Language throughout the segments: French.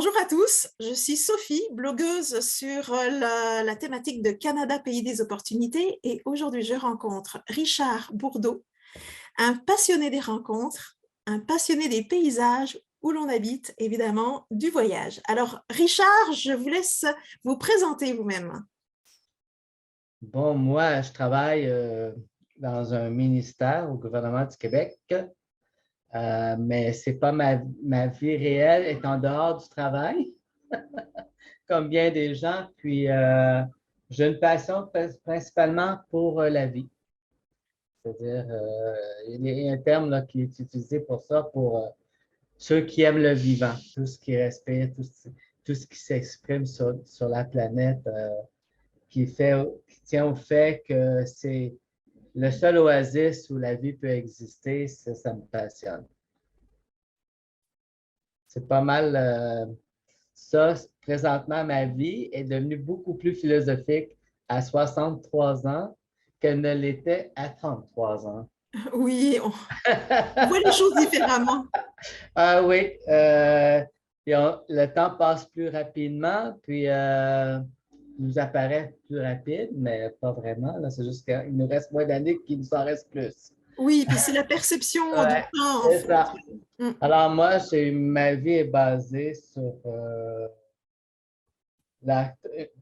Bonjour à tous, je suis Sophie, blogueuse sur la thématique de Canada, pays des opportunités, et aujourd'hui je rencontre Richard Bourdeau, un passionné des rencontres, un passionné des paysages où l'on habite, évidemment, du voyage. Alors Richard, je vous laisse vous présenter vous-même. Bon, moi, je travaille dans un ministère au gouvernement du Québec, mais c'est pas ma vie réelle est en dehors du travail, comme bien des gens. Puis, j'ai une passion principalement pour la vie. C'est-à-dire, il y a un terme là, qui est utilisé pour ça, pour ceux qui aiment le vivant, tout ce qui respire, tout ce qui s'exprime sur la planète, qui tient au fait que c'est le seul oasis où la vie peut exister, ça me passionne. C'est pas mal ça. Présentement, ma vie est devenue beaucoup plus philosophique à 63 ans qu'elle ne l'était à 33 ans. Oui, on voit les choses différemment. Ah oui, le temps passe plus rapidement, puis nous apparaît plus rapide, mais pas vraiment. Là, c'est juste qu'il nous reste moins d'années qu'il nous en reste plus. Oui, puis c'est la perception du Ouais, temps, en c'est fait. ça. Mm. Alors moi, ma vie est basée sur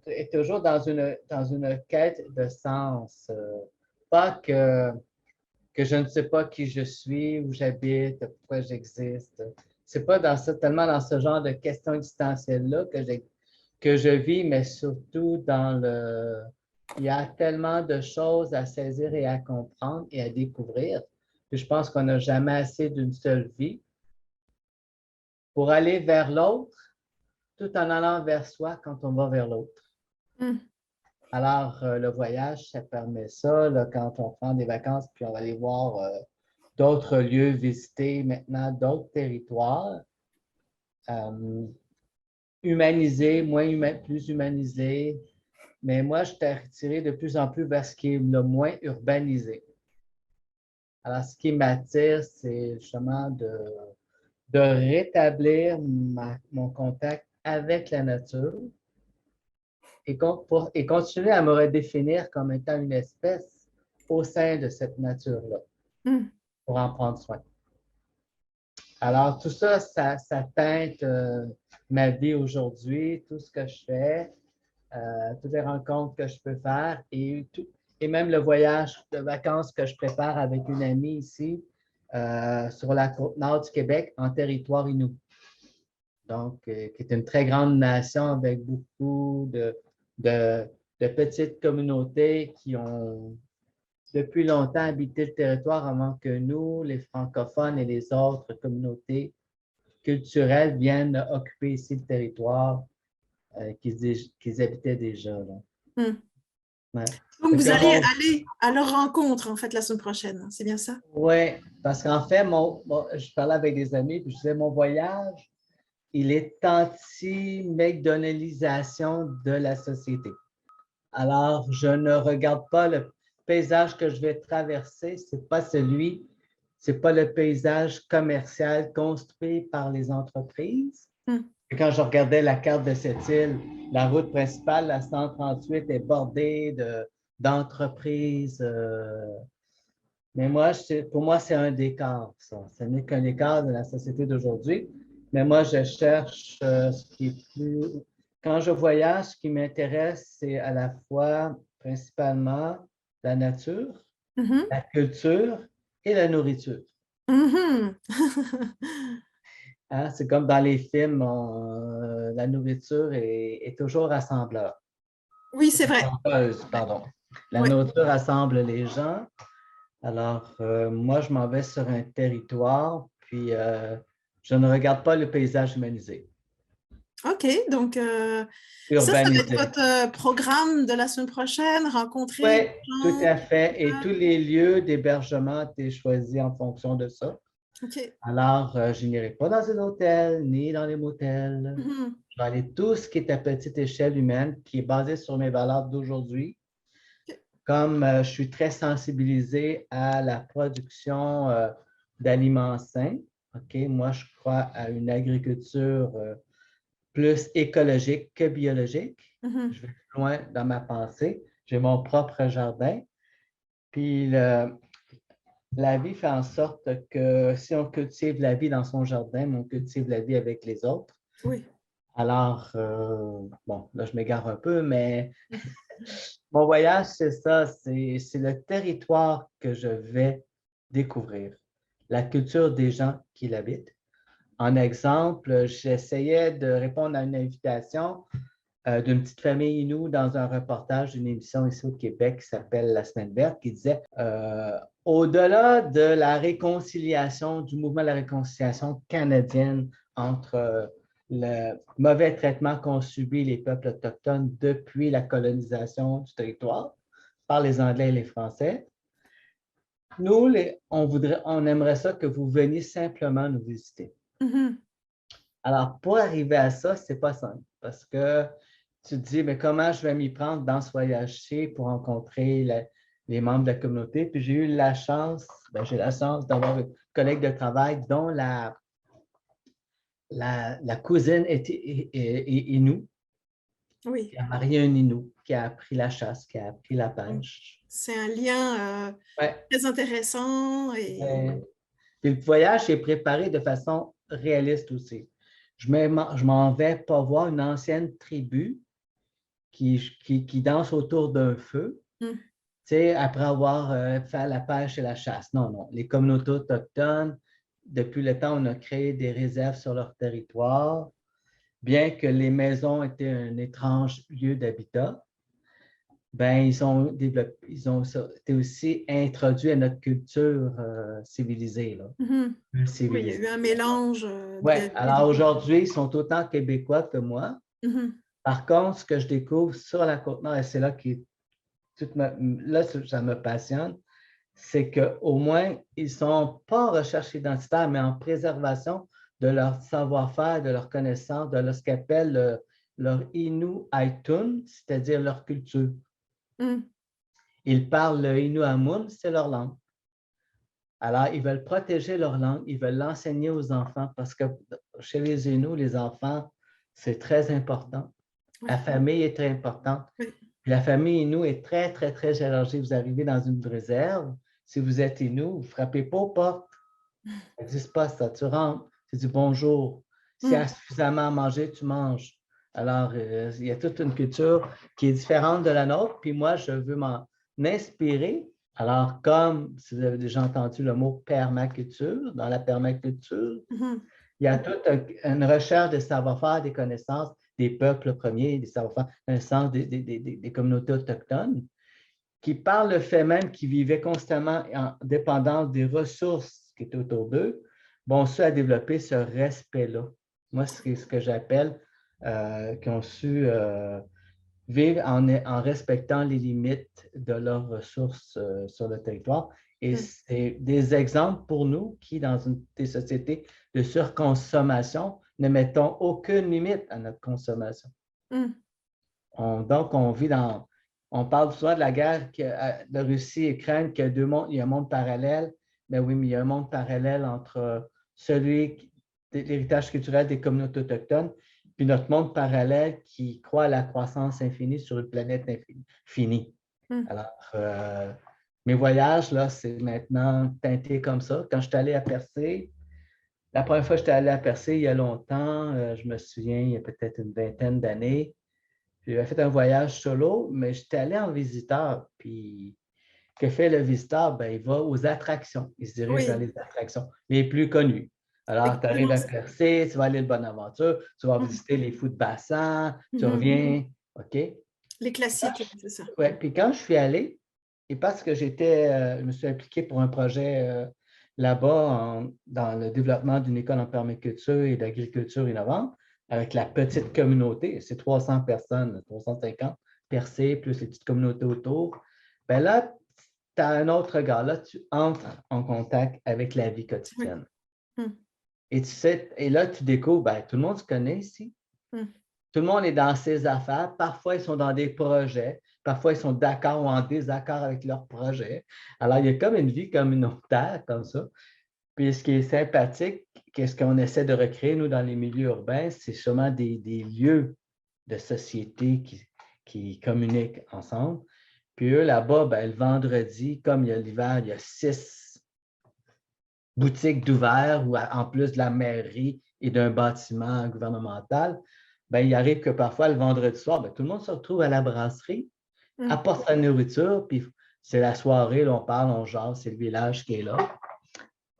est toujours dans une quête de sens. Pas que je ne sais pas qui je suis, où j'habite, pourquoi j'existe. C'est pas tellement dans ce genre de questions existentielles-là que je vis, mais surtout il y a tellement de choses à saisir et à comprendre et à découvrir que je pense qu'on n'a jamais assez d'une seule vie pour aller vers l'autre tout en allant vers soi quand on va vers l'autre. Mm. Alors, le voyage, ça permet ça, là, quand on prend des vacances, puis on va aller voir d'autres lieux, visiter maintenant d'autres territoires, euh, humanisés, plus humanisés. Mais moi, je t'ai retiré de plus en plus vers ce qui est le moins urbanisé. Alors, ce qui m'attire, c'est justement de rétablir mon contact avec la nature et continuer à me redéfinir comme étant une espèce au sein de cette nature-là, Mm. pour en prendre soin. Alors, tout ça, ça teinte ma vie aujourd'hui, tout ce que je fais, toutes les rencontres que je peux faire et même le voyage de vacances que je prépare avec une amie ici sur la côte nord du Québec en territoire Innu. Donc, qui est une très grande nation avec beaucoup de, de petites communautés qui ont depuis longtemps habité le territoire avant que nous, les francophones et les autres communautés culturelles viennent occuper ici le territoire qu'ils habitaient déjà. Là. Mm. Ouais. Donc, Fait vous que allez aller à leur rencontre, en fait, la semaine prochaine. C'est bien ça? Oui, parce qu'en fait, je parlais avec des amis, puis je disais, mon voyage, il est anti-McDonaldisation de la société. Alors, je ne regarde pas le paysage que je vais traverser, c'est pas le paysage commercial construit par les entreprises. Mm. Et quand je regardais la carte de cette île, la route principale, la 138, est bordée d'entreprises. Mais pour moi, c'est un décor, ça. Ce n'est qu'un décor de la société d'aujourd'hui. Mais moi, je cherche ce qui est plus. Quand je voyage, ce qui m'intéresse, c'est à la fois, principalement, la nature, Mhm. la culture et la nourriture. Mhm. Hein? C'est comme dans les films, la nourriture est toujours rassembleur. Oui, c'est vrai. Rassembleuse, pardon. La Oui. nourriture rassemble les gens. Alors, moi, je m'en vais sur un territoire, puis je ne regarde pas le paysage humanisé, OK, donc ça va être urbanisé. votre programme de la semaine prochaine, rencontrer Oui, des tout gens. à fait. Et tous les lieux d'hébergement étaient choisis en fonction de ça. OK. Alors, je n'irai pas dans un hôtel ni dans les motels. Mhm. Je vais aller tout ce qui est à petite échelle humaine, qui est basé sur mes valeurs d'aujourd'hui. OK. Comme je suis très sensibilisé à la production d'aliments sains, OK, moi, je crois à une agriculture plus écologique que biologique. Mhm. Je vais plus loin dans ma pensée. J'ai mon propre jardin. Puis la vie fait en sorte que si on cultive la vie dans son jardin, on cultive la vie avec les autres. Oui. Alors, bon, là, je m'égare un peu, mais mon voyage, c'est ça, c'est le territoire que je vais découvrir, la culture des gens qui l'habitent. En exemple, j'essayais de répondre à une invitation d'une petite famille Inou dans un reportage d'une émission ici au Québec qui s'appelle La Semaine verte, qui disait au-delà de la réconciliation, du mouvement de la réconciliation canadienne entre le mauvais traitement qu'ont subi les peuples autochtones depuis la colonisation du territoire par les Anglais et les Français, nous, on aimerait ça que vous veniez simplement nous visiter. Mhm. Alors, pour arriver à ça, ce n'est pas simple parce que tu te dis, mais comment je vais m'y prendre dans ce voyage-ci pour rencontrer les membres de la communauté? Puis j'ai eu la chance, j'ai la chance d'avoir une collègue de travail dont la cousine était Inou, Oui. qui a marié un Inou, qui a appris la chasse, qui a appris la pêche. C'est un lien Ouais. très intéressant. Puis le voyage est préparé de façon réaliste aussi. Je m'en vais pas voir une ancienne tribu qui danse autour d'un feu, après avoir fait la pêche et la chasse. Non, non. Les communautés autochtones, depuis le temps, on a créé des réserves sur leur territoire, bien que les maisons étaient un étrange lieu d'habitat. Ben, ils ont été aussi introduits à notre culture civilisée, là. Oui, il y a eu un mélange Oui, alors aujourd'hui, ils sont autant québécois que moi. Par contre, ce que je découvre sur la Côte-Nord, et c'est là là, ça me passionne, c'est qu'au moins, ils ne sont pas en recherche identitaire, mais en préservation de leur savoir-faire, de leur connaissance, de ce qu'appellent leur Innu Aitun, c'est-à-dire leur culture. Ils parlent le Innu Amun, c'est leur langue. Alors, ils veulent protéger leur langue, ils veulent l'enseigner aux enfants parce que chez les Inuits, les enfants, c'est très important. Oui. La famille est très importante. Oui. Puis la famille Inou est très, très, très élargie. Vous arrivez dans une réserve, si vous êtes Inou, vous ne frappez pas aux portes. Ça n'existe pas ça. Tu rentres, tu dis bonjour. S'il y a suffisamment à manger, tu manges. Alors, il y a toute une culture qui est différente de la nôtre. Puis moi, je veux m'en inspirer. Alors, comme si vous avez déjà entendu le mot permaculture, dans la permaculture, il y a toute une recherche de savoir-faire, des connaissances des peuples premiers, des savoir-faire, connaissances des communautés autochtones, qui parlent le fait même qu'ils vivaient constamment en dépendance des ressources qui étaient autour d'eux, bon, ceux à développer ce respect-là. Moi, c'est ce que j'appelle qui ont su vivre en respectant les limites de leurs ressources sur le territoire. Et c'est des exemples pour nous qui, dans des sociétés de surconsommation, ne mettons aucune limite à notre consommation. Donc, on parle souvent de la guerre de Russie et Ukraine, qu'il y a il y a un monde parallèle. Mais oui, mais il y a un monde parallèle entre celui de l'héritage culturel des communautés autochtones puis notre monde parallèle qui croit à la croissance infinie sur une planète finie. Alors, mes voyages, là, c'est maintenant teinté comme ça. Quand je suis allé à Percé, la première fois que j'étais allé à Percé, il y a longtemps, je me souviens, il y a peut-être une vingtaine d'années, j'avais fait un voyage solo, mais j'étais allé en visiteur. Puis, que fait le visiteur? Ben, il va aux attractions. Il se dirige vers les attractions les plus connues. Alors, tu arrives à Percé, tu vas aller à Bonaventure, tu vas visiter les fous de bassin, tu reviens, OK? Les classiques, c'est ça. Oui, puis quand je suis allé, et parce que je me suis impliqué pour un projet là-bas dans le développement d'une école en permaculture et d'agriculture innovante, avec la petite communauté, c'est 300 personnes, 350 Percé, plus les petites communautés autour. Bien là, tu as un autre regard. Là, tu entres en contact avec la vie quotidienne. Et tu sais, et là, tu découvres, ben, tout le monde se connaît ici. Tout le monde est dans ses affaires. Parfois, ils sont dans des projets. Parfois, ils sont d'accord ou en désaccord avec leurs projets. Alors, il y a comme une vie communautaire comme ça. Puis ce qui est sympathique, qu'est-ce qu'on essaie de recréer, nous, dans les milieux urbains, c'est sûrement des lieux de société qui communiquent ensemble. Puis eux, là-bas, ben, le vendredi, comme il y a l'hiver, il y a 6 boutiques d'ouverts, ou en plus de la mairie et d'un bâtiment gouvernemental. Ben, il arrive que parfois, le vendredi soir, ben, tout le monde se retrouve à la brasserie, apporte sa nourriture, puis c'est la soirée, là, on parle, on jase, c'est le village qui est là.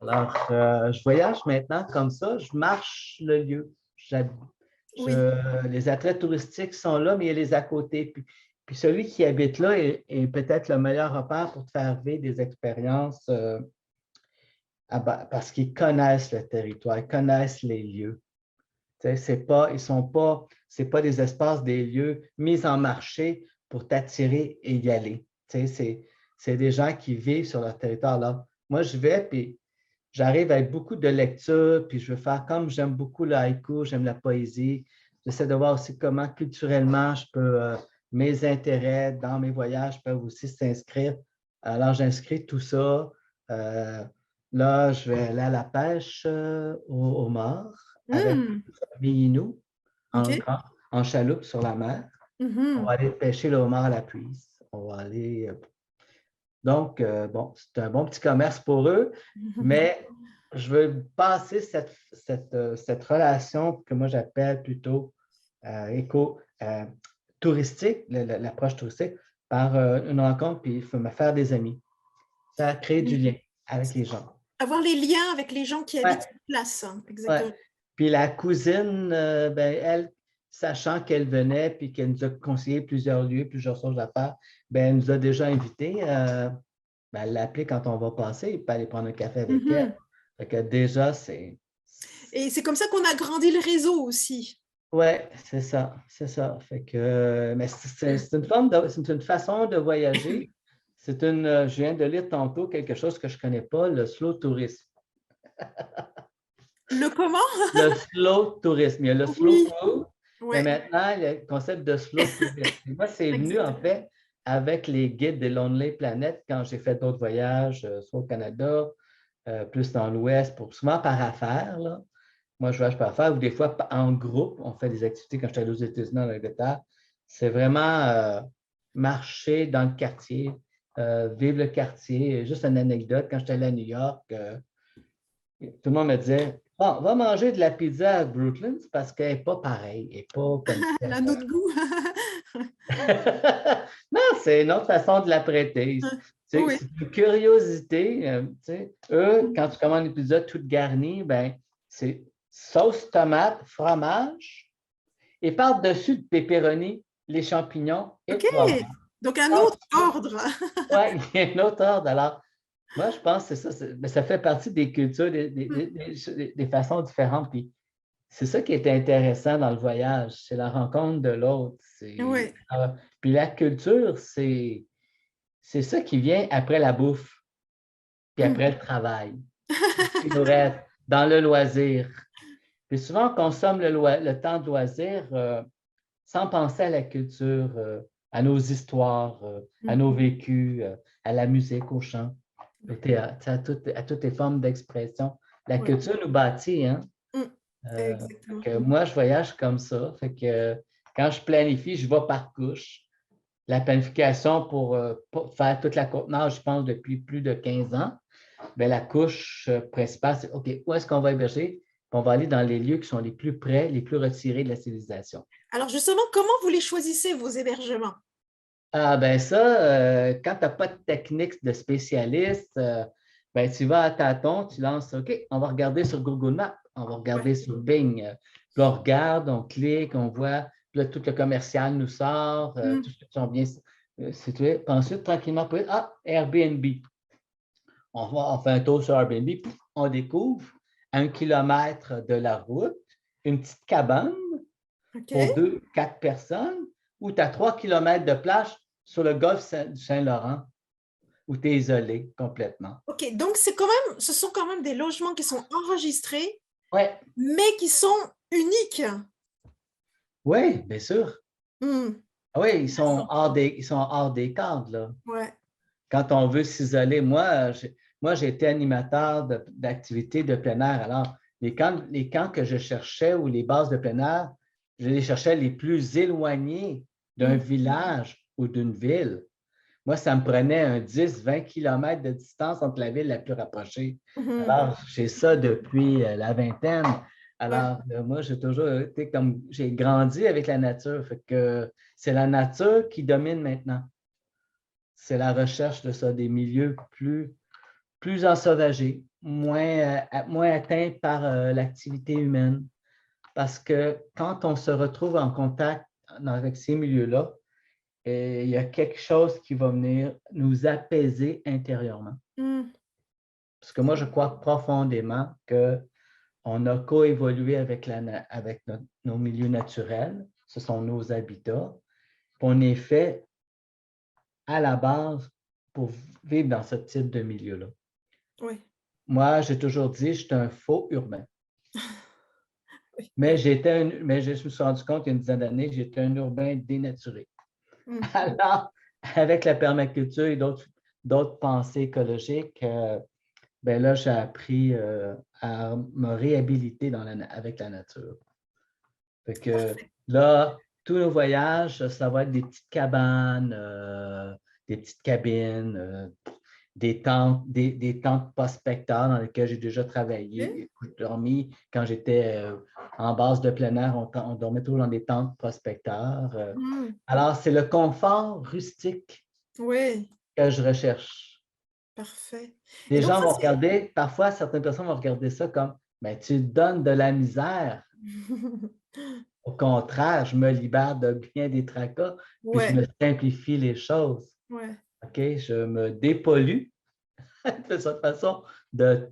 Alors, je voyage maintenant comme ça, je marche le lieu. Oui. Les attraits touristiques sont là, mais il y a les à côté. Puis celui qui habite là est peut-être le meilleur repère pour te faire vivre des expériences parce qu'ils connaissent le territoire, ils connaissent les lieux. C'est pas des espaces, des lieux mis en marché pour t'attirer et y aller. C'est des gens qui vivent sur leur territoire là. Moi, je vais, puis j'arrive avec beaucoup de lecture, puis je veux faire comme j'aime beaucoup le haïku, j'aime la poésie. J'essaie de voir aussi comment culturellement mes intérêts dans mes voyages peuvent aussi s'inscrire. Alors, j'inscris tout ça. Là, je vais aller à la pêche au homard avec mes Inuits en chaloupe sur la mer. On va aller pêcher le homard à la puise. On va aller. Donc, bon, c'est un bon petit commerce pour eux, mais je veux passer cette relation que moi j'appelle plutôt touristique, l'approche touristique, par une rencontre, puis il faut me faire des amis. Ça crée du lien avec les gens. Avoir les liens avec les gens qui habitent sur place. Exactement. Ouais. Puis la cousine, ben, elle, sachant qu'elle venait puis qu'elle nous a conseillé plusieurs lieux, plusieurs choses à faire, ben, elle nous a déjà invités. Ben, elle l'a appelée quand on va passer, puis aller prendre un café avec elle. Fait que déjà, c'est... Et c'est comme ça qu'on a grandi le réseau aussi. Oui, c'est ça, c'est ça. Fait que, mais c'est une forme c'est une façon de voyager. Je viens de lire tantôt quelque chose que je ne connais pas, le slow tourisme. Le comment? Le slow tourisme. Il y a le slow food, mais maintenant, il y a le concept de slow tourisme. Moi, c'est venu en fait avec les guides des Lonely Planet quand j'ai fait d'autres voyages, soit au Canada, plus dans l'Ouest, souvent par affaires. Là. Moi, je voyage par affaires ou des fois en groupe. On fait des activités quand j'étais allé aux États-Unis, en Angleterre. C'est vraiment marcher dans le quartier, vivre le quartier. Juste une anecdote, quand j'étais allé à New York, tout le monde me disait on va manger de la pizza à Brooklyn parce qu'elle n'est pas pareille, elle n'est pas comme ça. Elle a notre goût. Non, c'est une autre façon de la prêter. C'est une curiosité. Eux, quand tu commandes une pizza toute garnie, ben, c'est sauce tomate, fromage, et par-dessus de pepperoni, les champignons et le fromage. Donc un autre ordre. Oui, il y a un autre ordre. Alors, moi, je pense que c'est ça. Ça fait partie des cultures, des façons différentes. Puis c'est ça qui est intéressant dans le voyage, c'est la rencontre de l'autre. Puis la culture, c'est ça qui vient après la bouffe, puis après le travail. Il nous reste dans le loisir. Puis souvent, on consomme le temps de loisir sans penser à la culture, à nos histoires, à nos vécus, à la musique, au chant, au théâtre, à toutes les formes d'expression. La culture nous bâtit, hein? Moi, je voyage comme ça. Fait que quand je planifie, je vais par couche. La planification pour faire toute la Côte-Nord, je pense, depuis plus de 15 ans. Bien, la couche principale, c'est OK, où est-ce qu'on va héberger? On va aller dans les lieux qui sont les plus près, les plus retirés de la civilisation. Alors justement, comment vous les choisissez, vos hébergements? Ah ben ça, quand tu n'as pas de technique de spécialiste, ben, tu vas à tâtons, tu lances, OK, on va regarder sur Google Maps, on va regarder sur Bing. Puis on regarde, on clique, on voit, puis là, tout le commercial nous sort, tout ce qui sont bien situés. Puis ensuite, tranquillement, Airbnb. On fait un tour sur Airbnb, on découvre à 1 kilomètre de la route une petite cabane pour 2-4 personnes où tu as 3 kilomètres de plage sur le golfe du Saint-Laurent où tu es isolé complètement. OK, donc ce sont quand même des logements qui sont enregistrés, mais qui sont uniques. Oui, bien sûr. Oui, ils sont hors des cadres. Là. Quand on veut s'isoler, moi, moi, j'ai été animateur d'activités de plein air. Alors, les camps que je cherchais ou les bases de plein air, je les cherchais les plus éloignés d'un village ou d'une ville. Moi, ça me prenait un 10-20 km de distance entre la ville la plus rapprochée. Alors, j'ai ça depuis la vingtaine. Ouais. Alors, moi, j'ai toujours été comme, j'ai grandi avec la nature. Fait que c'est la nature qui domine maintenant. C'est la recherche de ça, des milieux plus ensauvagés, moins atteints par l'activité humaine. Parce que quand on se retrouve en contact avec ces milieux-là, il y a quelque chose qui va venir nous apaiser intérieurement. Mm. Parce que moi, je crois profondément qu'on a coévolué avec nos milieux naturels, ce sont nos habitats, qu'on est fait à la base pour vivre dans ce type de milieu-là. Oui. Moi, j'ai toujours dit, je suis un faux urbain. Oui. Mais je me suis rendu compte il y a une dizaine d'années que j'étais un urbain dénaturé. Mm. Alors, avec la permaculture et d'autres pensées écologiques, ben là, j'ai appris à me réhabiliter avec la nature. Fait que là, tous nos voyages, ça va être des petites cabanes, des petites cabines, des tentes prospecteurs dans lesquelles j'ai déjà travaillé. J'ai dormi quand j'étais en base de plein air, on dormait toujours dans des tentes prospecteurs. Mm. Alors, c'est le confort rustique Oui, que je recherche. parfait. Et Les donc gens ça, vont c'est... regarder, parfois, certaines personnes vont regarder ça comme, ben, tu donnes de la misère. Au contraire, je me libère de bien des tracas, puis je Ouais, me simplifie les choses. ouais. OK? Je me dépollue de cette façon de.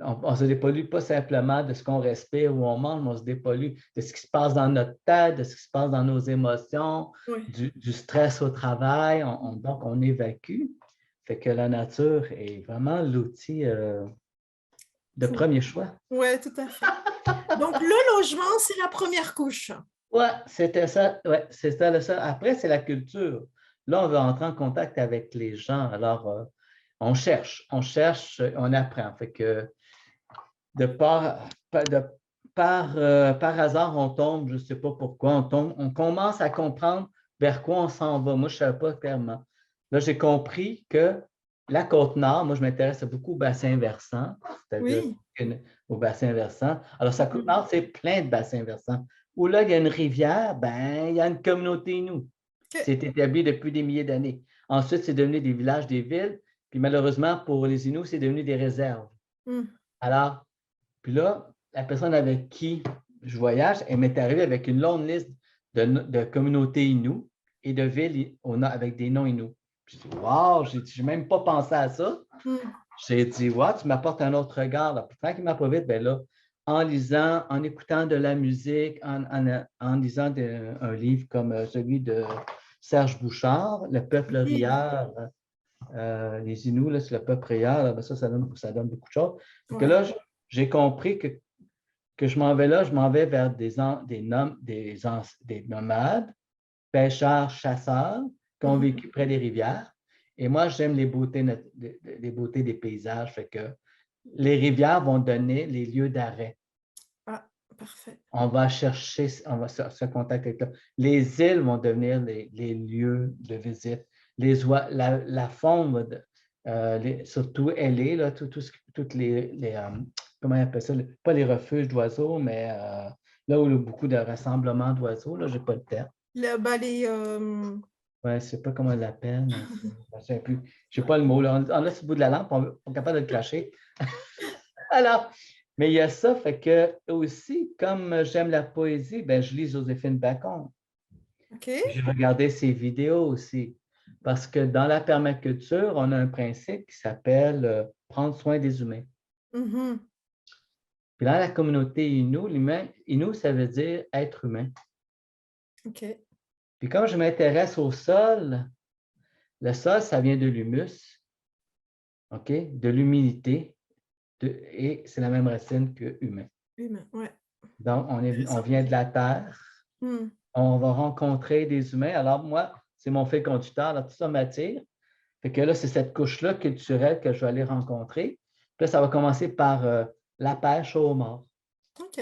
On ne se dépollue pas simplement de ce qu'on respire ou on mange, mais on se dépollue de ce qui se passe dans notre tête, de ce qui se passe dans nos émotions, Ouais. du stress au travail. Donc, on évacue. Fait que la nature est vraiment l'outil de premier choix. Ouais, tout à fait. Donc, le logement, c'est la première couche. Ouais, c'était ça. Ouais, c'était ça. Après, c'est la culture. Là, on veut entrer en contact avec les gens. Alors, on cherche, on apprend. Fait que de par hasard, on tombe, je ne sais pas pourquoi, on commence à comprendre vers quoi on s'en va. Moi, je ne savais pas clairement. Là, j'ai compris que la Côte-Nord, moi, je m'intéresse beaucoup au bassin versant, c'est-à-dire Oui. au bassin versant. Alors, la Côte-Nord, c'est plein de bassins versants. Où là, il y a une rivière, ben, il y a une communauté Innu. OK. C'est établi depuis des milliers d'années. Ensuite, c'est devenu des villages, des villes. Puis malheureusement, pour les Inuits, c'est devenu des réserves. Mm. Alors, puis là, la personne avec qui je voyage, elle m'est arrivée avec une longue liste de communautés Inuits et de villes avec des noms Inuits. J'ai dit, wow, je n'ai même pas pensé à ça. Mm. J'ai dit, wow, tu m'apportes un autre regard. Là. Puis, tranquillement, pas vite, ben là, en lisant, en écoutant de la musique, en lisant un livre comme celui de Serge Bouchard, Le peuple Oui. rieur, les Inuits, là, c'est le peuple rieur, là, ben ça donne beaucoup de choses. Donc Ouais. là, j'ai compris que je m'en vais là, je m'en vais vers des nomades, pêcheurs, chasseurs, qui ont vécu près des rivières. Et moi, j'aime les beautés des paysages. Fait que les rivières vont donner les lieux d'arrêt. Ah, parfait. On va chercher, on va se contacter avec là. Les îles vont devenir les lieux de visite. La faune, surtout elle là, toutes comment on appelle ça, pas les refuges d'oiseaux, mais là où il y a beaucoup de rassemblements d'oiseaux, là, je n'ai pas le terme. Bah, Ouais, je ne sais pas comment on l'appelle. Je n'ai pas le mot. Là. On a sur le bout de la lampe, on est capable de le clasher. Alors, mais il y a ça, fait que aussi, comme j'aime la poésie, ben, je lis Joséphine Bacon. OK. J'ai regardé ses vidéos aussi. Parce que dans la permaculture, on a un principe qui s'appelle prendre soin des humains. Mhm. Puis dans la communauté Innu, ça veut dire être humain. OK. Puis comme je m'intéresse au sol, le sol, ça vient de l'humus, OK? De l'humidité, et c'est la même racine que humain. Humain, ouais. Donc, on vient de la terre, Mm. on va rencontrer des humains. Alors, moi, c'est mon fil conducteur, là, tout ça m'attire. Fait que là, c'est cette couche-là culturelle que je vais aller rencontrer. Puis là, ça va commencer par la pêche au homard. OK.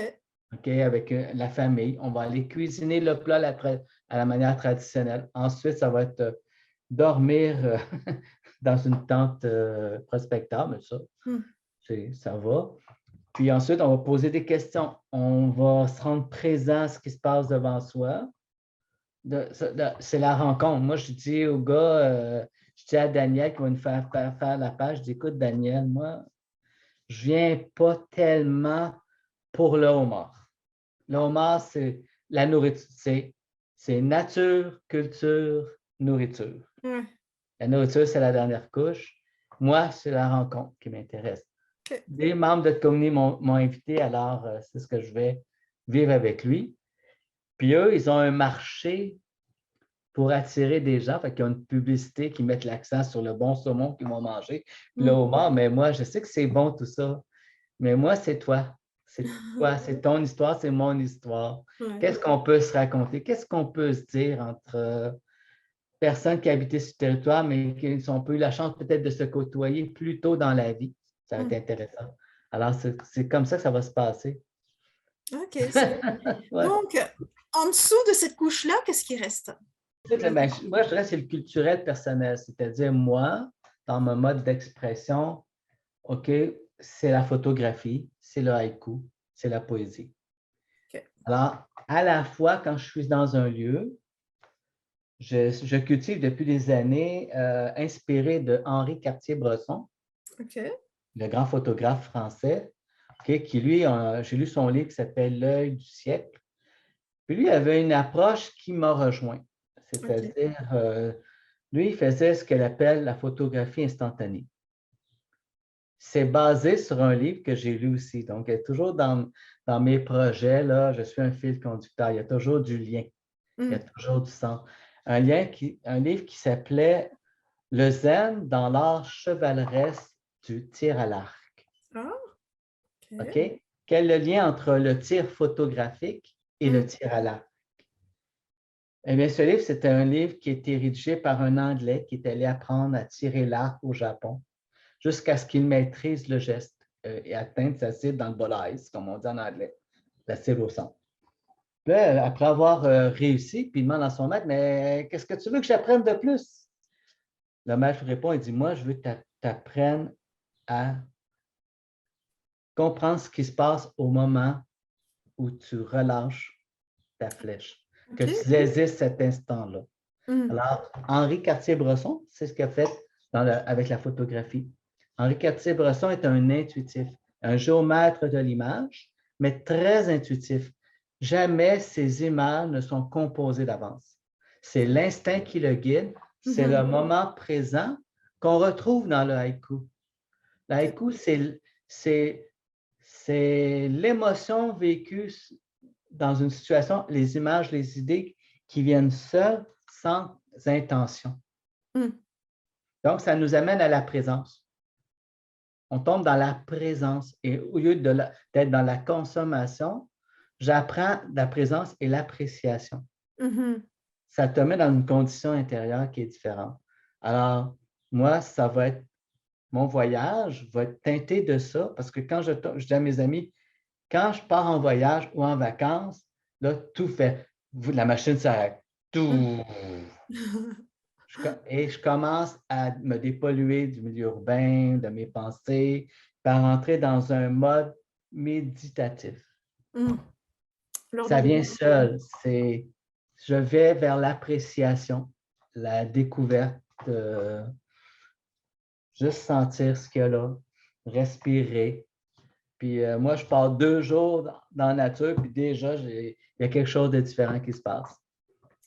OK, avec la famille. On va aller cuisiner le plat à la manière traditionnelle. Ensuite, ça va être dormir dans une tente prospectable, ça, ça va. Puis ensuite, on va poser des questions. On va se rendre présent à ce qui se passe devant soi. C'est la rencontre. Moi, je dis au gars, je dis à Daniel qui va nous faire la page, je dis, écoute, Daniel, moi, je ne viens pas tellement pour le homard. Le homard, c'est la nourriture. C'est nature, culture, nourriture. Ouais. La nourriture, c'est la dernière couche. Moi, c'est la rencontre qui m'intéresse. Okay. Des membres de communauté m'ont invité, alors c'est ce que je vais vivre avec lui. Puis eux, ils ont un marché pour attirer des gens. Fait qu'ils ont une publicité qui met l'accent sur le bon saumon qu'ils vont manger. Le homard, mais moi, je sais que c'est bon tout ça. Mais moi, c'est toi. C'est toi, c'est ton histoire, c'est mon histoire. Ouais. Qu'est-ce qu'on peut se raconter? Qu'est-ce qu'on peut se dire entre personnes qui habitaient ce territoire, mais qui n'ont pas eu la chance peut-être de se côtoyer plus tôt dans la vie? Ça va être intéressant. Alors, c'est comme ça que ça va se passer. OK. Ouais. Donc, en dessous de cette couche-là, qu'est-ce qui reste? Ben, moi, je dirais que c'est le culturel personnel, c'est-à-dire moi, dans mon mode d'expression, OK, c'est la photographie, c'est le haïku, c'est la poésie. Okay. Alors, à la fois, quand je suis dans un lieu, je cultive depuis des années, inspiré de Henri Cartier-Bresson, okay. Le grand photographe français, okay, qui lui, j'ai lu son livre qui s'appelle L'œil du siècle. Puis lui, il avait une approche qui m'a rejoint. C'est-à-dire, lui, il faisait ce qu'elle appelle la photographie instantanée. C'est basé sur un livre que j'ai lu aussi. Donc, toujours dans mes projets, là, je suis un fil conducteur. Il y a toujours du lien. Il y a toujours du sens. Un livre qui s'appelait Le zen dans l'art chevaleresque du tir à l'arc. Ah, OK? Quel est le lien entre le tir photographique et le tir à l'arc? Eh bien, ce livre, c'était un livre qui a été rédigé par un Anglais qui est allé apprendre à tirer l'arc au Japon jusqu'à ce qu'il maîtrise le geste et atteigne sa cible dans le bullseye, comme on dit en anglais, la cible au centre. Là, après avoir réussi, puis il demande à son maître, mais qu'est-ce que tu veux que j'apprenne de plus? Le maître répond, il dit, moi, je veux que tu apprennes à comprendre ce qui se passe au moment où tu relâches ta flèche, que tu saisisses cet instant-là. Alors, Henri Cartier-Bresson, c'est ce qu'il a fait avec la photographie. Henri Cartier-Bresson est un intuitif, un géomètre de l'image, mais très intuitif. Jamais ces images ne sont composées d'avance. C'est l'instinct qui le guide, c'est le moment présent qu'on retrouve dans le haïku. Le haïku, c'est l'émotion vécue dans une situation, les images, les idées qui viennent seules, sans intention. Donc, ça nous amène à la présence. On tombe dans la présence et au lieu d'être dans la consommation, j'apprends la présence et l'appréciation. Ça te met dans une condition intérieure qui est différente. Alors, moi, ça va être mon voyage va être teinté de ça parce que quand je dis à mes amis, quand je pars en voyage ou en vacances, là, tout fait. La machine s'arrête. Tout. Et je commence à me dépolluer du milieu urbain, de mes pensées, par entrer dans un mode méditatif. Ça vient seul. Je vais vers l'appréciation, la découverte, juste sentir ce qu'il y a là, respirer. Puis moi, je pars 2 jours dans la nature, puis déjà, il y a quelque chose de différent qui se passe.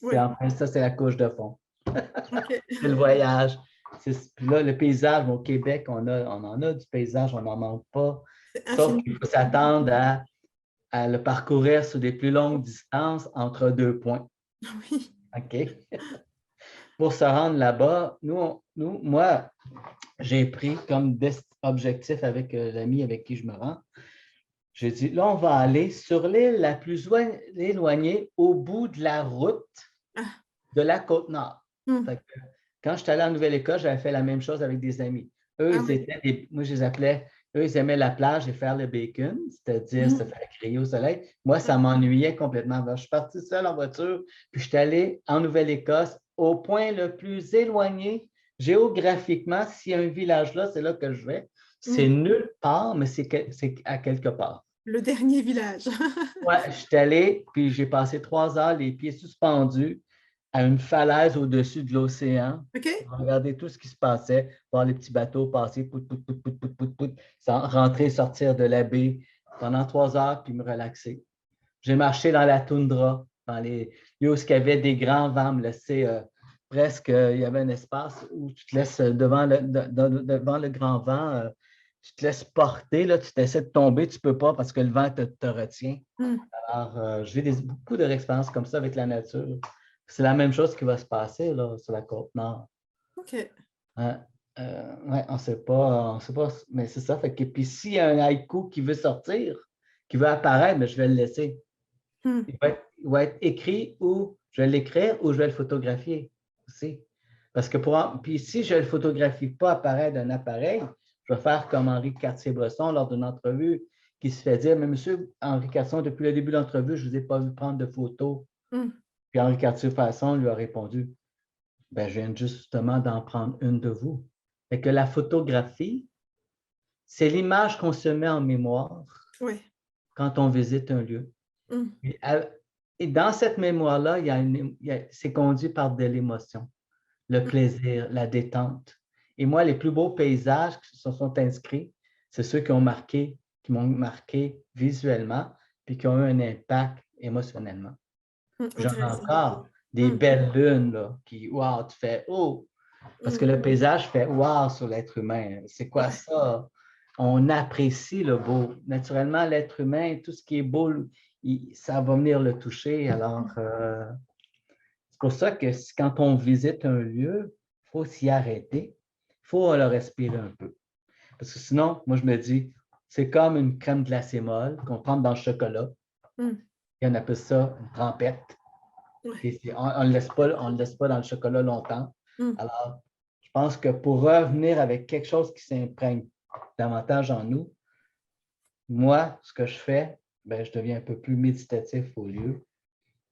Oui. Enfin, ça, c'est la couche de fond. C'est le voyage. Puis là, le paysage, au Québec, on en a du paysage, on n'en manque pas. Sauf qu'il faut s'attendre à le parcourir sur des plus longues distances entre 2 points. Oui. OK? Pour se rendre là-bas, moi, j'ai pris comme objectif avec l'ami avec qui je me rends. J'ai dit, là, on va aller sur l'île la plus éloignée au bout de la route de la Côte-Nord. quand j'étais allé en Nouvelle-Écosse, j'avais fait la même chose avec des amis. Eux, Ah ils oui. étaient moi, je les appelais, eux, ils aimaient la plage et faire le bacon, c'est-à-dire se Mhm. faire griller au soleil. Moi, ça m'ennuyait complètement. Alors, je suis parti seul en voiture, puis je suis allé en Nouvelle-Écosse, au point le plus éloigné géographiquement. S'il y a un village là, c'est là que je vais. C'est Mhm. nulle part, mais c'est à quelque part. Le dernier village. Ouais, je suis allé, puis j'ai passé 3 heures, les pieds suspendus, à une falaise au-dessus de l'océan, OK? regarder tout ce qui se passait, voir les petits bateaux passer, pout, pout, pout, pout, pout, pout, pout, sans rentrer, sortir de la baie pendant 3 heures, puis me relaxer. J'ai marché dans la toundra, dans les lieux où il y avait des grands vents, me laisser presque, il y avait un espace où tu te laisses devant le grand vent, tu te laisses porter, là, tu t'essaies de tomber, tu ne peux pas parce que le vent te retient. Mhm. Alors, j'ai beaucoup d'expériences comme ça avec la nature. C'est la même chose qui va se passer là, sur la côte nord. OK. Hein? Ouais, on sait pas, mais c'est ça. Fait que, puis s'il y a un haïku qui veut sortir, qui veut apparaître, mais je vais le laisser. Mhm. Il va être écrit ou je vais l'écrire ou je vais le photographier aussi. Parce que puis si je ne le photographie pas apparaître d'un appareil, je vais faire comme Henri Cartier-Bresson lors d'une entrevue qui se fait dire, mais monsieur Henri Cartier, depuis le début de l'entrevue, je ne vous ai pas vu prendre de photos. Mhm. Puis Henri Cartier-Bresson lui a répondu, ben, je viens justement d'en prendre une de vous. Fait que la photographie, c'est l'image qu'on se met en mémoire Ouais. quand on visite un lieu. Mhm. Et dans cette mémoire-là, c'est conduit par de l'émotion, le plaisir, la détente. Et moi, les plus beaux paysages qui se sont inscrits, c'est ceux qui m'ont marqué visuellement, puis qui ont eu un impact émotionnellement. Mhm. J'en ai Intéressant. encore des Mhm. belles lunes là, wow, tu fais oh, parce que Mhm. le paysage fait wow sur l'être humain. C'est quoi Ouais. ça? On apprécie le beau. Naturellement, l'être humain, tout ce qui est beau, ça va venir le toucher. Alors, c'est pour ça que quand on visite un lieu, il faut s'y arrêter. Il faut le respirer un peu. Parce que sinon, moi, je me dis, c'est comme une crème glacée molle qu'on trempe dans le chocolat. Mhm. Et on appelle ça une trempette. Ouais. Et on ne le laisse pas dans le chocolat longtemps. Mhm. Alors, je pense que pour revenir avec quelque chose qui s'imprègne davantage en nous, moi, ce que je fais, ben, je deviens un peu plus méditatif au lieu.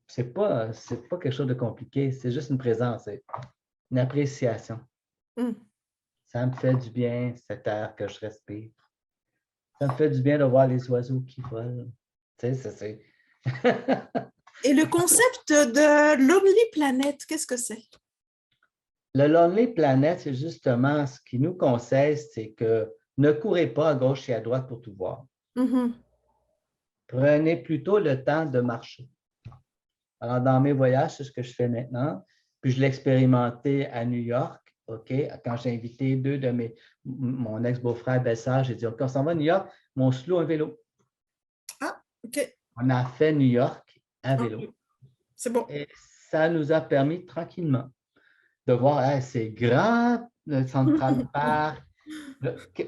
C'est pas quelque chose de compliqué, c'est juste une présence, c'est une appréciation. Mhm. Ça me fait du bien, cet air que je respire. Ça me fait du bien de voir les oiseaux qui volent. Tu sais, c'est. Et le concept de Lonely Planet, qu'est-ce que c'est? Le Lonely Planet, c'est justement ce qui nous conseille, c'est que ne courez pas à gauche et à droite pour tout voir. Mhm. Prenez plutôt le temps de marcher. Alors, dans mes voyages, c'est ce que je fais maintenant. Puis, je l'ai expérimenté à New York, OK? Quand j'ai invité mon ex-beau-frère, belle-sœur, j'ai dit, OK, on s'en va à New York, mais on se loue un vélo. Ah, OK. On a fait New York à Ah, vélo. c'est bon. Et ça nous a permis tranquillement de voir, hey, c'est grand, le Central Park,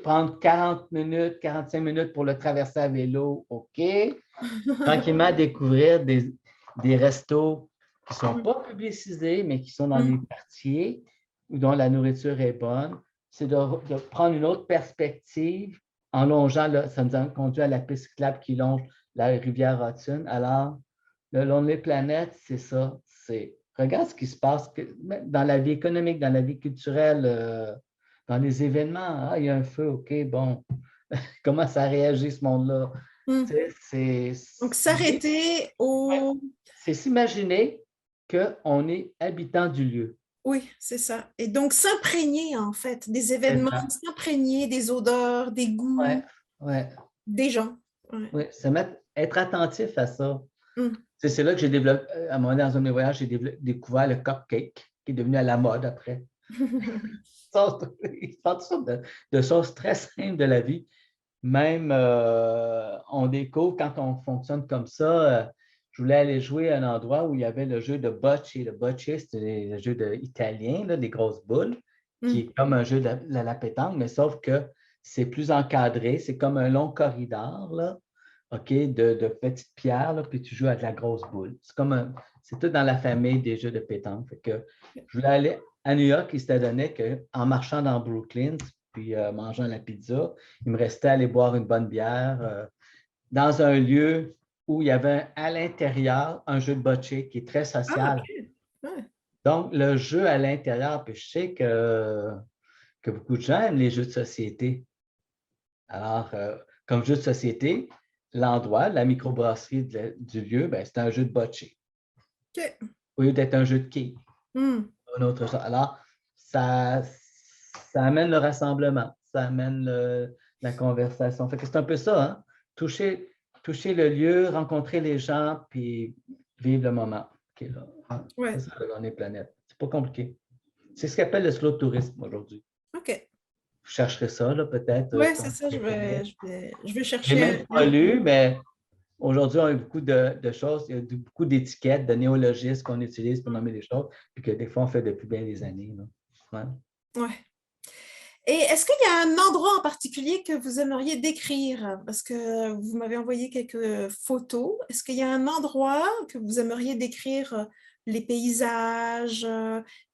prendre 40 minutes, 45 minutes pour le traverser à vélo, OK. Tranquillement découvrir des restos qui ne sont pas publicisés, mais qui sont dans les Mhm. quartiers où dont la nourriture est bonne. C'est de prendre une autre perspective en longeant, ça nous a conduit à la piste cyclable qui longe la rivière Hudson. Alors, le Lonely Planet, c'est ça. Regarde ce qui se passe dans la vie économique, dans la vie culturelle, dans les événements. Ah, il y a un feu, OK, bon. Comment ça réagit ce monde-là? Mhm. Tu sais, Donc, s'arrêter ouais, au... c'est s'imaginer qu'on est habitant du lieu. Oui, c'est ça. Et donc, s'imprégner, en fait, des C'est événements, ça. s'imprégner des odeurs, des Ouais, goûts, ouais, des gens. Ouais. ouais. Être attentif à ça. Mhm. C'est là que j'ai développé, à un moment donné, dans un de mes voyages, découvert le cupcake, qui est devenu à la mode après. Il se passe toutes sortes de choses très simples de la vie. Même, on découvre quand on fonctionne comme ça. Je voulais aller jouer à un endroit où il y avait le jeu de bocce. Le bocce, c'est le jeu italien, là, des grosses boules, qui Mhm. est comme un jeu de la pétanque, mais sauf que c'est plus encadré. C'est comme un long corridor, là, OK, de petites pierres, là, puis tu joues avec la grosse boule. C'est tout dans la famille des jeux de pétanque. Fait que je voulais aller à New York, il s'était donné qu'en marchant dans Brooklyn, puis mangeant la pizza, il me restait à aller boire une bonne bière dans un lieu où il y avait à l'intérieur un jeu de bocce qui est très Ah, social. OK. Ouais. Donc, le jeu à l'intérieur, puis je sais que beaucoup de gens aiment les jeux de société. Alors, comme jeu de société, l'endroit, la microbrasserie du lieu, ben, c'est un jeu de bocce OK. au lieu d'être un jeu de quilles. Hmm. Un autre genre. Alors, ça, ça amène le rassemblement, ça amène la conversation. Fait que c'est un peu ça, hein? Toucher le lieu, rencontrer les gens, puis vivre le moment qui est là. C'est Ouais. ça, le Gagner Planète. C'est pas compliqué. C'est ce qu'on appelle le slow tourisme aujourd'hui. OK. Vous chercherez ça, là, peut-être, Ouais, c'est sur ça, Internet. je vais Je n'ai même chercher. pas lu, mais aujourd'hui, on a beaucoup de choses, il y a beaucoup d'étiquettes, de néologismes qu'on utilise pour nommer les choses, puis que des fois, on fait depuis bien des années. Là. Ouais. Ouais. Et est-ce qu'il y a un endroit en particulier que vous aimeriez décrire? Parce que vous m'avez envoyé quelques photos. Est-ce qu'il y a un endroit que vous aimeriez décrire les paysages?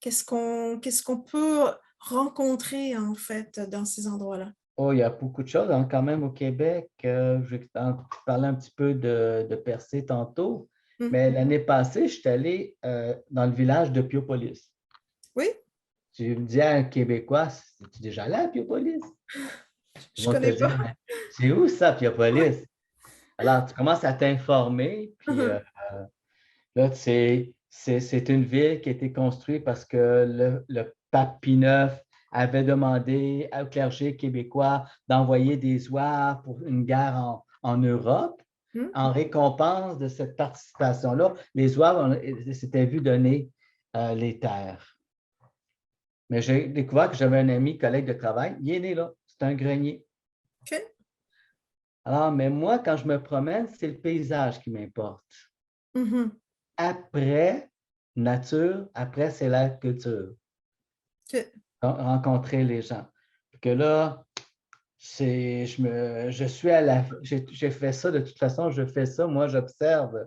Qu'est-ce qu'on peut rencontrer en fait dans ces endroits-là? Oh, il y a beaucoup de choses hein, quand même au Québec. Je vais parler un petit peu de Percé tantôt, mais Mhm. l'année passée, je suis allé dans le village de Piopolis. Oui, Tu me dis à un Québécois, es-tu déjà allé à Piopolis? Ils je vont te connais pas. dire, mais c'est où ça, Piopolis? Alors, tu commences à t'informer, puis Mhm. là, c'est une ville qui a été construite parce que le pape Pie IX avait demandé au clergé québécois d'envoyer des oirs pour une guerre en Europe. En Mhm. récompense de cette participation-là, les oirs s'étaient vus donner les terres. Mais j'ai découvert que j'avais un ami, collègue de travail, il est né là, c'est un grenier. OK. Alors, mais moi, quand je me promène, c'est le paysage qui m'importe. Mhm. Après nature, après, c'est la culture. OK. Rencontrer les gens. Que là, je suis j'ai fait ça, de toute façon, je fais ça, moi, j'observe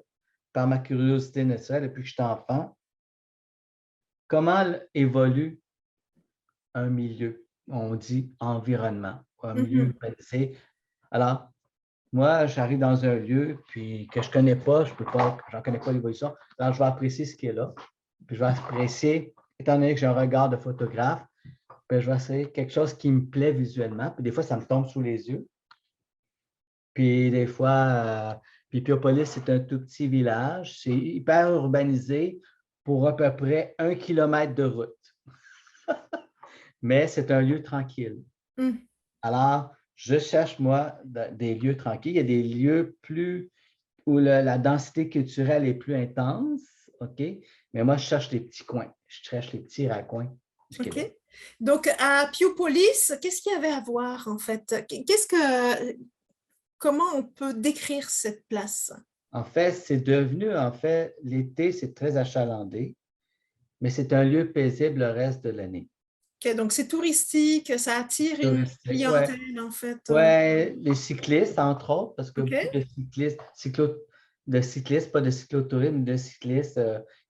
par ma curiosité naturelle depuis que je suis enfant, comment évolue un milieu, on dit environnement, un milieu Mhm. urbanisé. Alors, moi, j'arrive dans un lieu puis que je ne connais pas, je peux pas, j'en connais pas l'évolution. Alors, je vais apprécier ce qui est là. Puis je vais apprécier, étant donné que j'ai un regard de photographe, puis je vais essayer quelque chose qui me plaît visuellement. Puis des fois, ça me tombe sous les yeux. Puis des fois, puis Piopolis, c'est un tout petit village. C'est hyper urbanisé pour à peu près 1 kilomètre de route. Mais c'est un lieu tranquille. Mhm. Alors, je cherche, moi, des lieux tranquilles. Il y a des lieux où la densité culturelle est plus intense, OK? Mais moi, je cherche les petits coins. Je cherche les petits raccoins du OK. Québec. Donc, à Piopolis, qu'est-ce qu'il y avait à voir en fait? Comment on peut décrire cette place? En fait, c'est devenu, en fait, l'été, c'est très achalandé, mais c'est un lieu paisible le reste de l'année. OK, donc c'est touristique, ça attire une Touristique, ouais. clientèle en fait. Ouais, les cyclistes, entre autres, parce que OK. beaucoup de cyclistes, pas de cyclotourisme, mais de cyclistes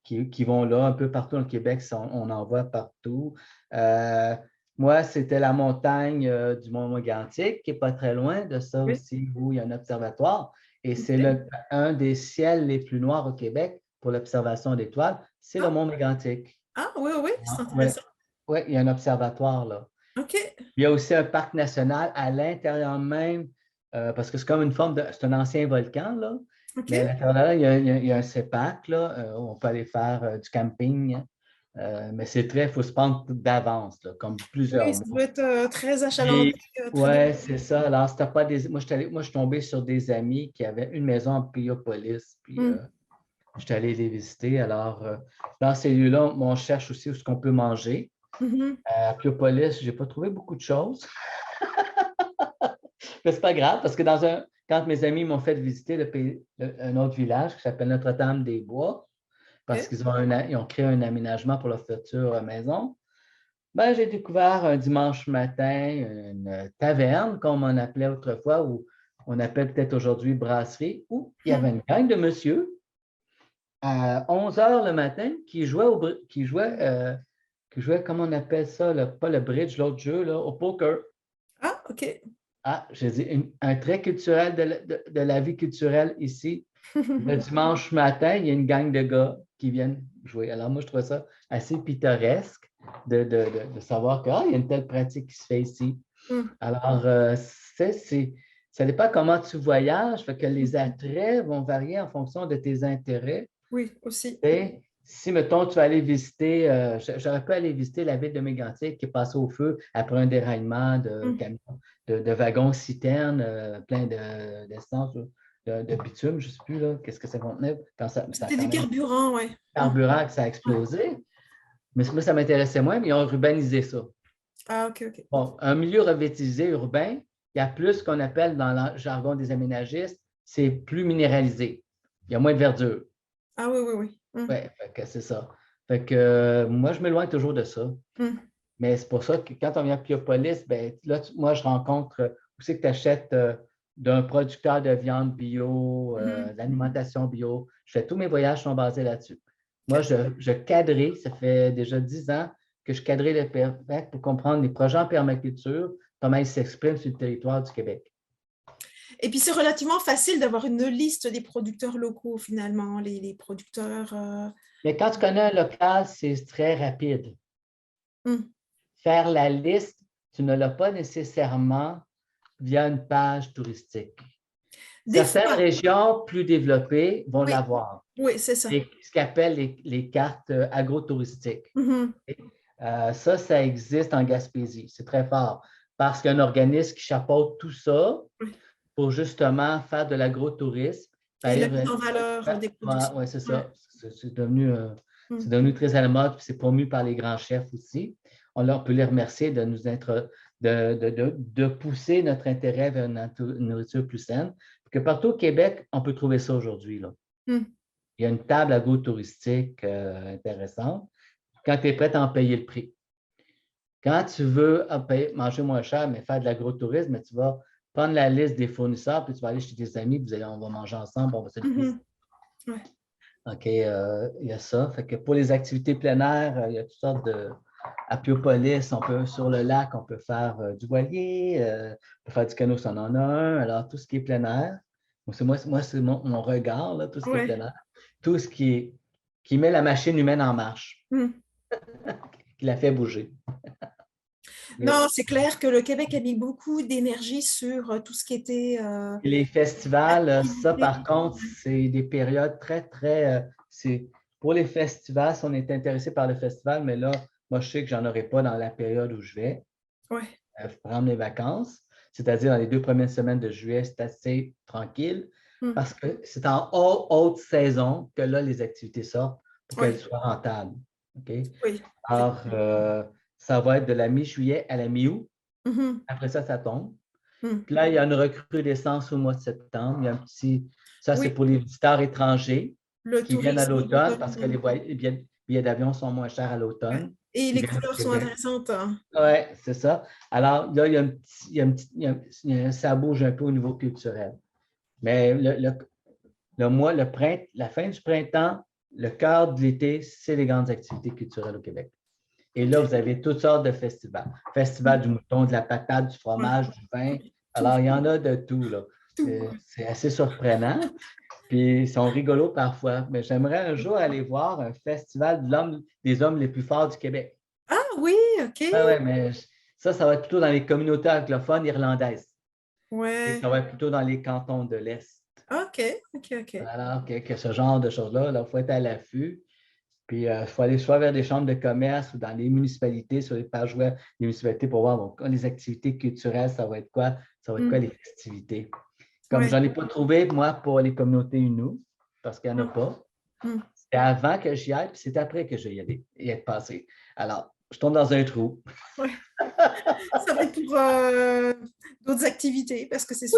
qui vont là un peu partout dans le Québec, on en voit partout. Euh, Moi, c'était la montagne du Mont-Mégantic, qui n'est pas très loin de ça Oui. aussi, où il y a un observatoire. Et c'est OK. un des ciels les plus noirs au Québec pour l'observation d'étoiles, c'est le Ah, Mont-Mégantic. ah, oui, oui, c'est Oui, intéressant. ouais, il y a un observatoire là. OK. Il y a aussi un parc national à l'intérieur même, parce que c'est comme une forme de. C'est un ancien volcan, là. OK. Mais à l'intérieur, il y a un CEPAC, là, où on peut aller faire du camping. Mais c'est très, il faut se prendre d'avance, là, comme plusieurs Oui, ça doit mois. être très achalandé, Puis, très ouais, difficile. c'est ça. Alors, c'était pas des. Moi, je suis tombé sur des amis qui avaient une maison en Piopolis, puis Hmm. je suis allé les visiter. Alors, dans ces lieux-là, on cherche aussi où ce qu'on peut manger. Mhm. À Piopolis, je n'ai pas trouvé beaucoup de choses. Mais c'est pas grave, parce que quand mes amis m'ont fait visiter un autre village qui s'appelle Notre-Dame-des-Bois, parce OK. qu'ils ont créé un aménagement pour leur future maison, ben, j'ai découvert un dimanche matin une taverne, comme on appelait autrefois, où on appelle peut-être aujourd'hui brasserie, où il y avait une gang de monsieur à 11 heures le matin qui jouait, comment on appelle ça, pas le bridge, l'autre jeu, là, au poker. Ah, OK. Ah, j'ai dit un trait culturel de la vie culturelle ici. Le dimanche matin, il y a une gang de gars qui viennent jouer. Alors, moi, je trouve ça assez pittoresque de savoir qu'il y a une telle pratique qui se fait ici. Alors, ça dépend comment tu voyages, fait que les attraits vont varier en fonction de tes intérêts. Oui, aussi. Et si, mettons, tu vas aller visiter, j'aurais pu aller visiter la ville de Mégantic qui est passée au feu après un déraillement de camions, de wagons-citernes pleins d'essence, de bitume, je ne sais plus là, qu'est-ce que ça contenait. C'était du carburant, oui. Carburant que ça a explosé. Mais moi, ça m'intéressait moins, mais ils ont urbanisé ça. Ah, OK, OK. Bon, un milieu revêtisé urbain, il y a plus qu'on appelle dans le jargon des aménagistes, c'est plus minéralisé. Il y a moins de verdure. Ah oui, oui, oui. Oui, c'est ça. Fait que moi, je m'éloigne toujours de ça. Mais c'est pour ça que quand on vient à Piopolis, ben, là, moi, je rencontre où c'est que tu achètes d'un producteur de viande bio, d'alimentation bio. Je fais tous mes voyages sont basés là-dessus. Moi, je cadrais, ça fait déjà 10 ans que je cadrais le PERMAC pour comprendre les projets en permaculture, comment ils s'expriment sur le territoire du Québec. Et puis, c'est relativement facile d'avoir une liste des producteurs locaux, finalement, les producteurs. Mais quand tu connais un local, c'est très rapide. Faire la liste, tu ne l'as pas nécessairement via une page touristique. Certaines régions plus développées vont l'avoir. Oui, c'est ça. Ce qu'on appelle les cartes agrotouristiques. Ça existe en Gaspésie. C'est très fort parce qu'il y a un organisme qui chapeaute tout ça pour justement faire de l'agrotourisme. Et la mise en valeur des productions. Oui, c'est ça. C'est devenu très à la mode, puis c'est promu par les grands chefs aussi. On peut les remercier de nous de pousser notre intérêt vers une nourriture plus saine. Parce que partout au Québec, on peut trouver ça aujourd'hui. Il y a une table agro-touristique intéressante quand tu es prêt à en payer le prix. Quand tu veux manger moins cher, mais faire de l'agrotourisme, tu vas prendre la liste des fournisseurs, puis tu vas aller chez tes amis, puis on va manger ensemble, on va se le OK, il y a ça. Fait que pour les activités plein air, il y a toutes sortes de. À Piopolis, sur le lac, on peut faire du voilier, on peut faire du canot si on en a un. Alors, tout ce qui est plein air, moi c'est mon regard, là, tout ce qui est plein air. Tout ce qui met la machine humaine en marche, qui la fait bouger. Non, c'est clair que le Québec a mis beaucoup d'énergie sur tout ce qui était… Les festivals, ça par contre, c'est des périodes très, très… pour les festivals, si on est intéressé par le festival, mais là, moi, je sais que je n'en aurai pas dans la période où je vais prendre mes vacances. C'est-à-dire, dans les 2 premières semaines de juillet, c'est assez tranquille parce que c'est en haute saison que là, les activités sortent pour qu'elles soient rentables. Okay? Alors, ça va être de la mi-juillet à la mi-août. Après ça, ça tombe. Puis là, il y a une recrudescence au mois de septembre. Il y a un petit… Ça, c'est pour les visiteurs étrangers qui viennent à l'automne parce que les billets d'avion sont moins chers à l'automne. Et les couleurs sont intéressantes. Oui, c'est ça. Alors, là, ça bouge un peu au niveau culturel. Mais la fin du printemps, le cœur de l'été, c'est les grandes activités culturelles au Québec. Et là, vous avez toutes sortes de festivals. Festival du mouton, de la patate, du fromage, du vin. Alors, il y en a de tout, là. C'est assez surprenant. Puis, ils sont rigolos parfois. Mais j'aimerais un jour aller voir un festival des hommes les plus forts du Québec. Ah oui, OK. Oui, mais ça va être plutôt dans les communautés anglophones irlandaises. Et ça va être plutôt dans les cantons de l'Est. OK. Alors, que ce genre de choses-là, il faut être à l'affût. Puis, il faut aller soit vers des chambres de commerce ou dans les municipalités, sur les pages web des municipalités pour voir les activités culturelles, ça va être quoi? Ça va être quoi les festivités? Comme je n'en ai pas trouvé, moi, pour les communautés Innu, parce qu'il n'y en a pas. C'était avant que j'y aille, puis c'est après que je y être passé. Alors, je tombe dans un trou. Ça va être pour d'autres activités, parce que c'est sûr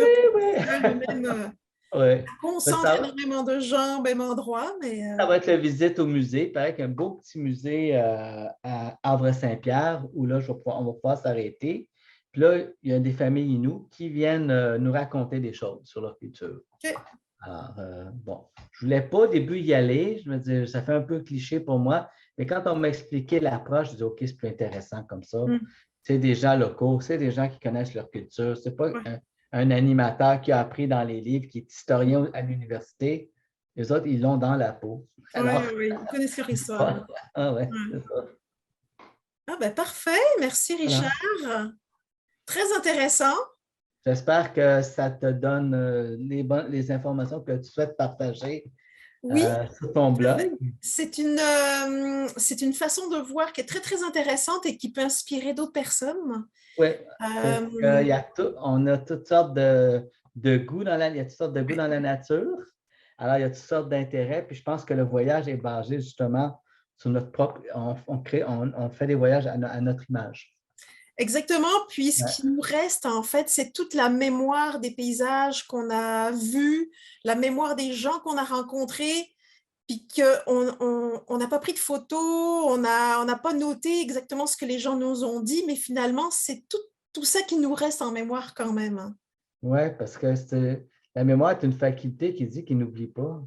on concentre énormément de gens au même endroit. Mais ça va être la visite au musée. Il paraît qu'il y a un beau petit musée à Havre-Saint-Pierre où là, on va pouvoir s'arrêter. Puis là, il y a des familles Inuits qui viennent nous raconter des choses sur leur culture. OK. Alors, bon, je ne voulais pas au début y aller. Je me dis, ça fait un peu cliché pour moi. Mais quand on m'a expliqué l'approche, je dis, OK, c'est plus intéressant comme ça. C'est des gens locaux, c'est des gens qui connaissent leur culture. Ce n'est pas un animateur qui a appris dans les livres, qui est historien à l'université. Les autres, ils l'ont dans la peau. Alors, oui, ils connaissent leur histoire. Ah ouais, c'est ça. Ah ben parfait, merci Richard. Alors. Très intéressant. J'espère que ça te donne les informations que tu souhaites partager sur ton blog. C'est une façon de voir qui est très, très intéressante et qui peut inspirer d'autres personnes. Oui, on a toutes sortes de goûts dans il y a toutes sortes de goûts dans la nature. Alors, il y a toutes sortes d'intérêts. Puis je pense que le voyage est basé justement sur notre propre. On fait des voyages à notre image. Exactement. Puis ce qui nous reste, en fait, c'est toute la mémoire des paysages qu'on a vus, la mémoire des gens qu'on a rencontrés, puis qu'on n'a pas pris de photos, on n'a pas noté exactement ce que les gens nous ont dit, mais finalement, c'est tout ça qui nous reste en mémoire quand même. Oui, parce que la mémoire est une faculté qui dit qu'il n'oublie pas.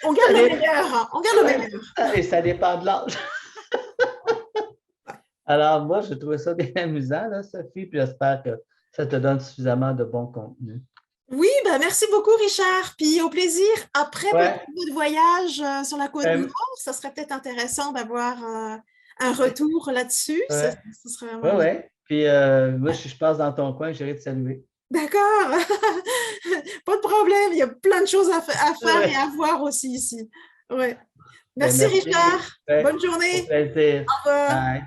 On garde le meilleur. On garde le meilleur. Et ça dépend de l'âge. Alors, moi, je trouvais ça bien amusant, là, Sophie, puis j'espère que ça te donne suffisamment de bon contenu. Oui, ben merci beaucoup, Richard. Puis au plaisir, après votre voyage sur la côte nord, ça serait peut-être intéressant d'avoir un retour là-dessus. Oui, oui. Puis moi, si je passe dans ton coin, j'irai te saluer. D'accord. Pas de problème. Il y a plein de choses à faire et à voir aussi ici. Ouais. Merci, Richard. Bonne journée. Au plaisir. Au revoir. Bye.